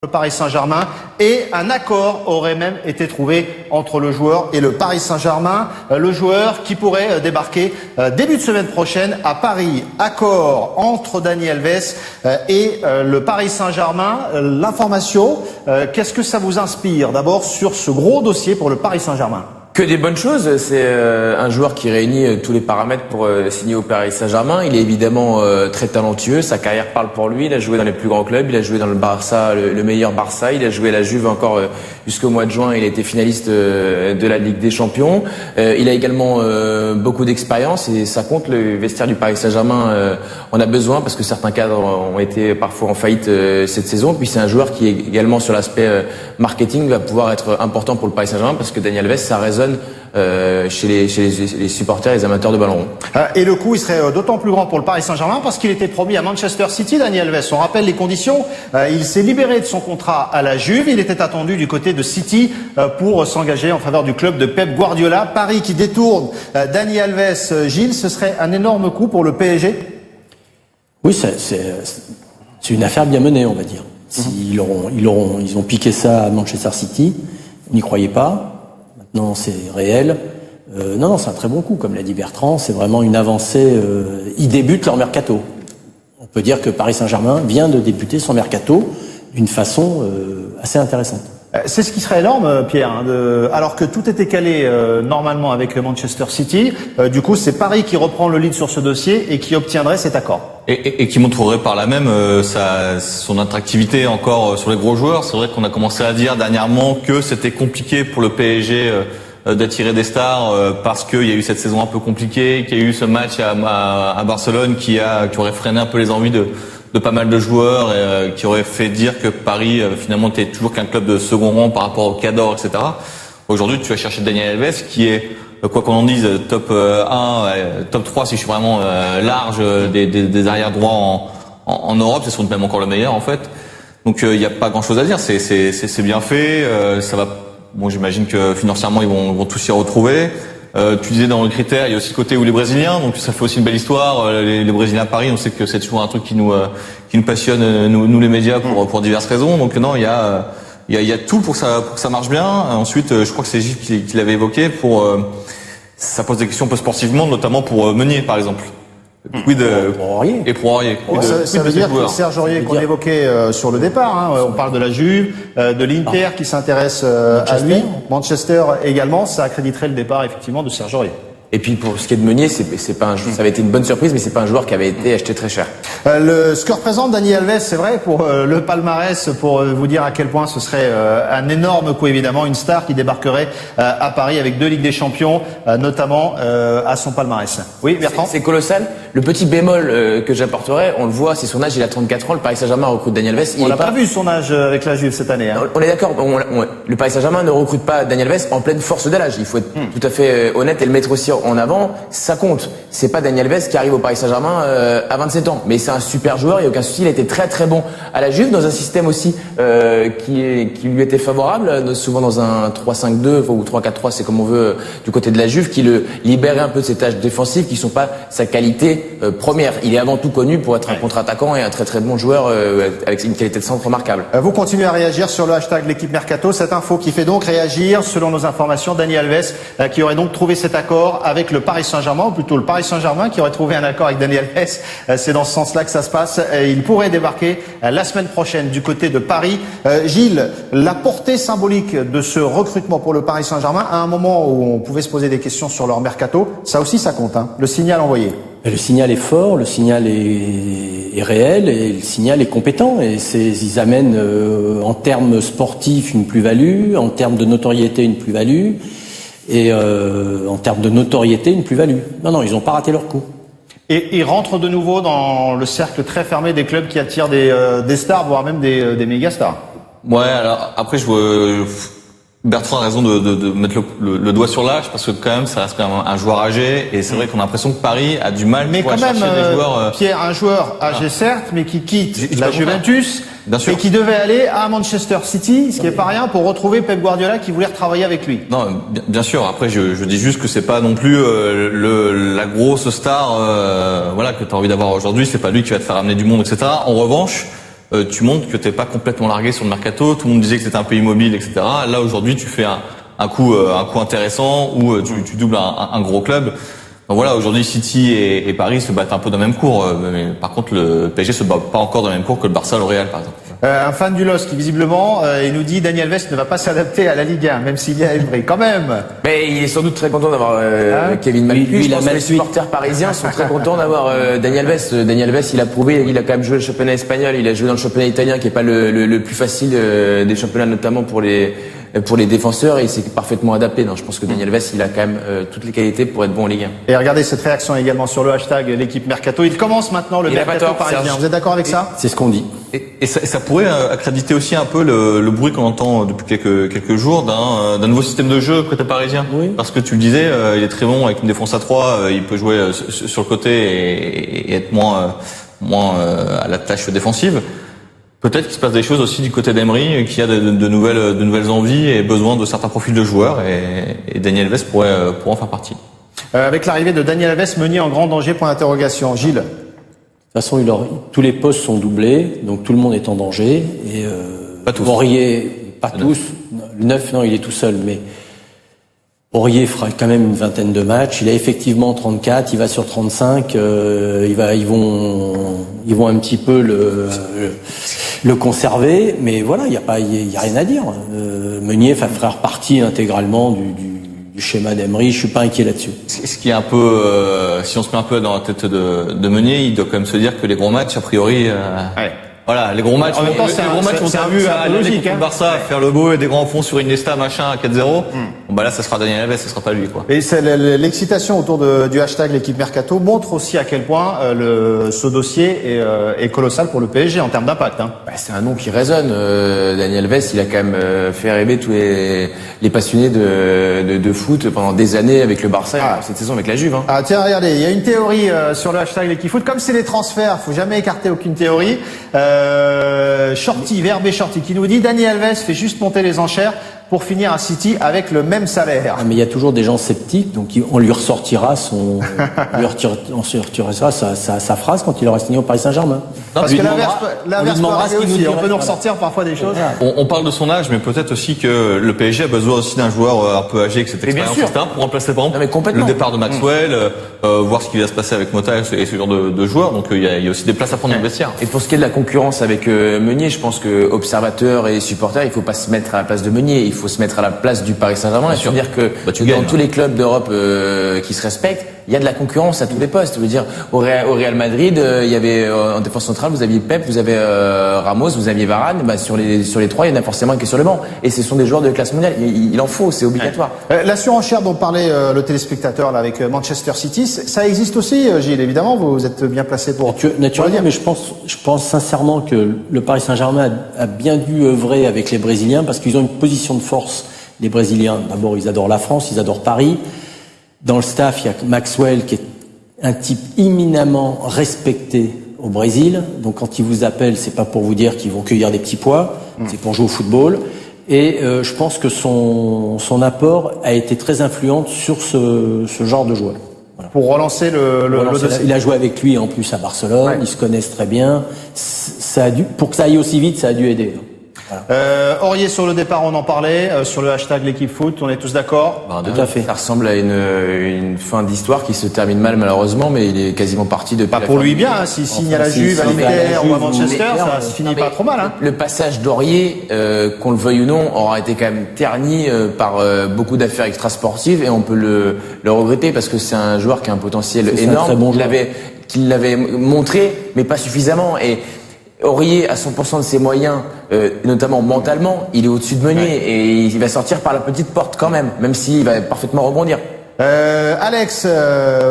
le Paris Saint-Germain et un accord aurait même été trouvé entre le joueur et le Paris Saint-Germain. Le joueur qui pourrait débarquer début de semaine prochaine à Paris. Accord entre Dani Alves et le Paris Saint-Germain. L'information, qu'est-ce que ça vous inspire d'abord sur ce gros dossier pour le Paris Saint-Germain? Que des bonnes choses. C'est un joueur qui réunit tous les paramètres pour signer au Paris Saint-Germain. Il est évidemment très talentueux. Sa carrière parle pour lui. Il a joué dans les plus grands clubs. Il a joué dans le Barça, le meilleur Barça. Il a joué à la Juve encore jusqu'au mois de juin. Il a été finaliste de la Ligue des Champions. Il a également beaucoup d'expérience et ça compte. Le vestiaire du Paris Saint-Germain en a besoin parce que certains cadres ont été parfois en faillite cette saison. Puis c'est un joueur qui également sur l'aspect marketing va pouvoir être important pour le Paris Saint-Germain parce que Dani Alves, ça résonne chez les supporters et les amateurs de ballon rond. Et le coup, il serait d'autant plus grand pour le Paris Saint-Germain parce qu'il était promis à Manchester City, Dani Alves. On rappelle les conditions. Il s'est libéré de son contrat à la Juve. Il était attendu du côté de City pour s'engager en faveur du club de Pep Guardiola. Paris qui détourne Dani Alves. Gilles, ce serait un énorme coup pour le PSG? Oui, c'est une affaire bien menée, on va dire. Ils ont piqué ça à Manchester City. On n'y croyait pas. Non, c'est réel. Non, c'est un très bon coup, comme l'a dit Bertrand. C'est vraiment une avancée. Ils débutent leur mercato. On peut dire que Paris Saint-Germain vient de débuter son mercato d'une façon assez intéressante. C'est ce qui serait énorme, Pierre, alors que tout était calé normalement avec Manchester City. Du coup, c'est Paris qui reprend le lead sur ce dossier et qui obtiendrait cet accord. Et qui montrerait par là même son attractivité encore sur les gros joueurs. C'est vrai qu'on a commencé à dire dernièrement que c'était compliqué pour le PSG d'attirer des stars parce qu'il y a eu cette saison un peu compliquée, qu'il y a eu ce match à Barcelone qui aurait freiné un peu les envies de pas mal de joueurs et qui aurait fait dire que Paris finalement n'était toujours qu'un club de second rang par rapport au Cador, etc. Aujourd'hui, tu vas chercher Daniel Alves qui est, quoi qu'on en dise, top 1, top 3 si je suis vraiment large des arrières droits en Europe. C'est sans doute même encore le meilleur en fait. Donc il n'y a pas grand chose à dire. C'est bien fait. Ça va. Bon, j'imagine que financièrement ils vont tous s'y retrouver. Tu disais dans le critère, il y a aussi le côté où les Brésiliens, donc ça fait aussi une belle histoire. Les Brésiliens à Paris, on sait que c'est toujours un truc qui nous passionne, nous les médias pour diverses raisons. Donc non, il y a tout pour que ça marche bien. Ensuite, je crois que c'est Gilles qui l'avait évoqué ça pose des questions un peu sportivement, notamment pour Meunier par exemple. Oui, pour Aurier. Et pour Aurier. Ça veut dire que Serge Aurier qu'on évoquait sur le départ, on parle de la Juve, de l'Inter qui s'intéresse à lui, Manchester également, ça accréditerait le départ effectivement de Serge Aurier. Et puis pour ce qui est de Meunier, c'est pas ça avait été une bonne surprise, mais c'est pas un joueur qui avait été acheté très cher. Ce que représente Dani Alves, c'est vrai, pour le palmarès, pour vous dire à quel point ce serait un énorme coup, évidemment, une star qui débarquerait à Paris avec 2 Ligues des Champions, notamment à son palmarès. Oui, Bertrand. C'est colossal. Le petit bémol que j'apporterais, on le voit, c'est son âge, il a 34 ans, le Paris Saint-Germain recrute Dani Alves. On n'a pas vu son âge avec la Juve cette année. Hein. On est d'accord, le Paris Saint-Germain ne recrute pas Dani Alves en pleine force de l'âge. Il faut être tout à fait honnête et le mettre aussi en avant. Ça compte. C'est pas Dani Alves qui arrive au Paris Saint-Germain à 27 ans, mais c'est un super joueur, il n'y a aucun souci. Il a été très très bon à la Juve dans un système aussi qui lui était favorable, souvent dans un 3-5-2 ou 3-4-3, c'est comme on veut du côté de la Juve, qui le libérait un peu de ses tâches défensives qui sont pas sa qualité première. Il est avant tout connu pour être un contre-attaquant et un très très bon joueur avec une qualité de centre remarquable. Vous continuez à réagir sur le hashtag l'équipe Mercato, cette info qui fait donc réagir, selon nos informations, Dani Alves qui aurait donc trouvé cet accord avec le Paris Saint-Germain, ou plutôt le Paris Saint-Germain qui aurait trouvé un accord avec Dani Alves. C'est dans ce sens-là que ça se passe. Il pourrait débarquer la semaine prochaine du côté de Paris. Gilles, la portée symbolique de ce recrutement pour le Paris Saint-Germain, à un moment où on pouvait se poser des questions sur leur mercato, ça aussi ça compte, hein, le signal envoyé. Le signal est fort, le signal est réel et le signal est compétent. Et ils amènent en termes sportifs une plus-value, en termes de notoriété une plus-value. Et en termes de notoriété, une plus-value. Non, ils n'ont pas raté leur coup. Et ils rentrent de nouveau dans le cercle très fermé des clubs qui attirent des stars, voire même des méga stars. Ouais, alors après, Bertrand a raison de mettre le doigt sur l'âge parce que quand même, ça reste quand même un joueur âgé et c'est vrai qu'on a l'impression que Paris a du mal mais pour quand même, chercher des joueurs. Pierre, un joueur âgé certes, mais qui quitte la Juventus. Et qui devait aller à Manchester City, ce qui est pas rien, pour retrouver Pep Guardiola qui voulait retravailler avec lui. Non, bien sûr. Après, je dis juste que c'est pas non plus la grosse star, que t'as envie d'avoir aujourd'hui. C'est pas lui qui va te faire amener du monde, etc. En revanche, tu montres que t'es pas complètement largué sur le mercato. Tout le monde disait que c'était un peu immobile, etc. Là aujourd'hui, tu fais un coup intéressant où tu doubles un gros club. Donc voilà, aujourd'hui City et Paris se battent un peu dans le même cours, mais par contre le PSG se bat pas encore dans le même cours que le Barça, le Real par exemple. Un fan du LOSC qui visiblement il nous dit Dani Alves ne va pas s'adapter à la Ligue 1, même s'il y a Emery quand même. Mais il est sans doute très content d'avoir Kevin Malcuit. Je pense que les supporters parisiens sont très contents d'avoir Dani Alves. Dani Alves, il a prouvé, il a quand même joué le championnat espagnol, il a joué dans le championnat italien qui est pas le plus facile des championnats, notamment pour les défenseurs, et il s'est parfaitement adapté. Non, je pense que Dani Alves, il a quand même toutes les qualités pour être bon en Ligue 1. Et regardez cette réaction également sur le hashtag l'équipe Mercato. Il commence maintenant le Mercato parisien. Serge. Vous êtes d'accord avec ça? C'est ce qu'on dit. Et ça pourrait accréditer aussi un peu le bruit qu'on entend depuis quelques jours d'un nouveau système de jeu côté parisien. Oui. Parce que tu le disais, il est très bon avec une défense à 3, il peut jouer sur le côté et être moins à la tâche défensive. Peut-être qu'il se passe des choses aussi du côté d'Emery, qui a de nouvelles envies et besoin de certains profils de joueurs, et Daniel Alves pourrait en faire partie. Avec l'arrivée de Daniel Alves, Meunier en grand danger, point d'interrogation. Gilles. De toute façon, tous les postes sont doublés, donc tout le monde est en danger. Et pas tous. Aurier, pas tous. Le 9, non, il est tout seul, mais Aurier fera quand même une vingtaine de matchs. Il a effectivement 34, il va sur 35. Ils vont un petit peu le conserver, mais voilà, il y a rien à dire. Meunier fera partie intégralement du schéma d'Emery. Je suis pas inquiet là-dessus. Ce qui est un peu, si on se met un peu dans la tête de Meunier, il doit quand même se dire que les gros matchs, a priori, Ouais. voilà, les gros matchs. En même temps, c'est un vu un peu logique, le Barça, faire le beau et des grands fonds sur Iniesta, machin, à 4-0. Bon, bah là, ça sera Daniel Alves, ce sera pas lui, quoi. Et l'excitation autour du hashtag l'équipe Mercato montre aussi à quel point ce dossier est colossal pour le PSG en termes d'impact. Hein. Bah, c'est un nom qui résonne. Daniel Alves, il a quand même fait rêver tous les passionnés de foot pendant des années avec le Barça, cette saison avec la Juve. Hein. Ah tiens, regardez, il y a une théorie sur le hashtag l'équipe foot. Comme c'est les transferts, faut jamais écarter aucune théorie. Shorty, Verbé Shorty, qui nous dit Dani Alves fait juste monter les enchères pour finir à City avec le même salaire. Ah, mais il y a toujours des gens sceptiques, donc on lui ressortira sa phrase quand il aura signé au Paris Saint-Germain. Parce que l'inverse peut arriver aussi. On peut nous ressortir parfois des choses. On parle de son âge, mais peut-être aussi que le PSG a besoin aussi d'un joueur un peu âgé avec cette expérience, etc., pour remplacer par exemple le départ de Maxwell, voir ce qui va se passer avec Mota et ce genre de joueurs. Donc il y a aussi des places à prendre dans le vestiaire. Et pour ce qui est de la concurrence avec Meunier, je pense que observateurs et supporters, il faut pas se mettre à la place de Meunier, il faut se mettre à la place du Paris Saint-Germain et se dire que dans tous les clubs d'Europe qui se respectent, il y a de la concurrence à tous les postes. Je veux dire, au Real Madrid, il y avait en défense centrale, vous aviez Pep, vous avez Ramos, vous aviez Varane. Bah, sur les trois, il y en a forcément un qui est sur le banc. Et ce sont des joueurs de classe mondiale. Il en faut, c'est obligatoire. La surenchère dont parlait le téléspectateur là avec Manchester City, ça existe aussi, Gilles. Évidemment, vous êtes bien placé pour. Naturellement, mais je pense sincèrement que le Paris Saint-Germain a bien dû œuvrer avec les Brésiliens parce qu'ils ont une position de force. Les Brésiliens, d'abord, ils adorent la France, ils adorent Paris. Dans le staff, il y a Maxwell qui est un type éminemment respecté au Brésil. Donc quand ils vous appellent, c'est pas pour vous dire qu'ils vont cueillir des petits pois, c'est pour jouer au football. Et je pense que son apport a été très influent sur ce genre de joueur. Voilà. Pour relancer le dossier. Il a joué avec lui en plus à Barcelone, ils se connaissent très bien. Pour que ça aille aussi vite, ça a dû aider. Voilà. Aurier sur le départ, on en parlait, sur le hashtag l'équipe foot, on est tous d'accord? Tout à fait. Ça ressemble à une fin d'histoire qui se termine mal malheureusement, mais il est quasiment parti depuis. Pas pour lui bien, hein, s'il signe à la Juve, à l'Inter ou à Manchester, ça se finit pas trop mal. Hein. Le passage d'Aurier, qu'on le veuille ou non, aura été quand même terni par beaucoup d'affaires extrasportives et on peut le regretter parce que c'est un joueur qui a un potentiel énorme, qu'il l'avait montré, mais pas suffisamment. Et Aurier, à 100% de ses moyens, notamment mentalement, il est au-dessus de Meunier et il va sortir par la petite porte quand même s'il va parfaitement rebondir. Alex,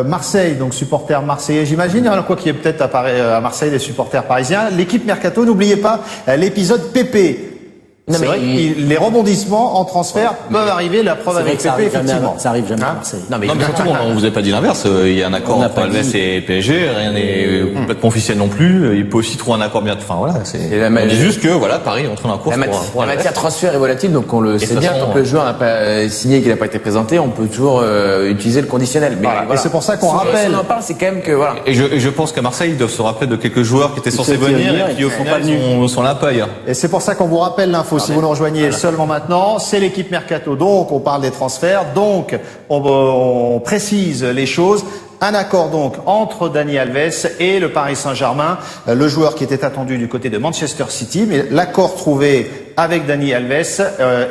Marseille, donc supporter marseillais, j'imagine. Il y en a quoi qui est peut-être à Marseille des supporters parisiens. L'équipe Mercato, n'oubliez pas l'épisode Pépé. Non, C'est mais vrai que les rebondissements en transfert peuvent arriver, la preuve C'est vrai avec que ça Pépé, arrive jamais, effectivement. ça arrive jamais à Marseille. Non, mais Non, mais surtout, on vous a pas dit l'inverse. Il y a un accord On n'a entre pas Alves dit. et PSG. Rien n'est complètement officiel non plus. Il peut aussi trouver un accord bientôt. Enfin, voilà. On dit juste que, voilà, Paris entre dans la course pour La Alves. matière transfert est volatile, donc on le sait de bien. toute façon, Tant que le joueur n'a pas signé et qu'il n'a pas été présenté, on peut toujours utiliser le conditionnel. Mais Voilà. Et c'est pour ça qu'on rappelle. Si on en parle, c'est quand même que voilà. Et je pense qu'à Marseille, ils doivent se rappeler de quelques joueurs qui étaient censés ceux qui venir venaient, et qui, au ils sont final, pas venus. sont là pas ailleurs. Et c'est pour ça qu'on vous rappelle l'info, si vous nous rejoignez seulement maintenant, c'est l'équipe Mercato. Donc, on parle des transferts, donc on précise les choses. Un accord donc entre Dani Alves et le Paris Saint-Germain, le joueur qui était attendu du côté de Manchester City, mais l'accord trouvé avec Dani Alves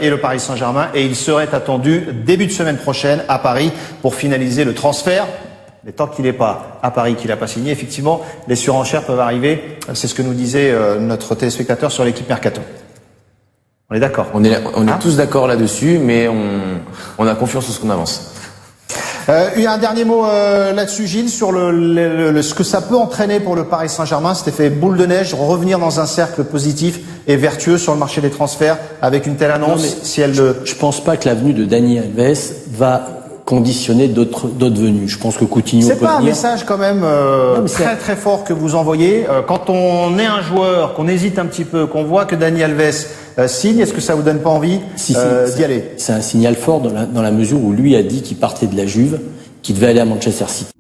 et le Paris Saint-Germain, et il serait attendu début de semaine prochaine à Paris pour finaliser le transfert. Mais tant qu'il n'est pas à Paris, qu'il n'a pas signé, effectivement, les surenchères peuvent arriver. C'est ce que nous disait notre téléspectateur sur l'équipe Mercato. On est d'accord. On est tous d'accord là-dessus, mais on a confiance en ce qu'on avance. Il y a un dernier mot là-dessus, Gilles, sur ce que ça peut entraîner pour le Paris Saint-Germain, cet effet boule de neige, revenir dans un cercle positif et vertueux sur le marché des transferts avec une telle annonce. Non, mais si elle je pense pas que l'avenue de Dani Alves va conditionner d'autres venues. Je pense que Coutinho c'est peut pas un venir. message quand même mais très très fort que vous envoyez. Quand on est un joueur, qu'on hésite un petit peu, qu'on voit que Dani Alves signe, est-ce que ça vous donne pas envie d'y aller? C'est un signal fort dans la mesure où lui a dit qu'il partait de la Juve, qu'il devait aller à Manchester City.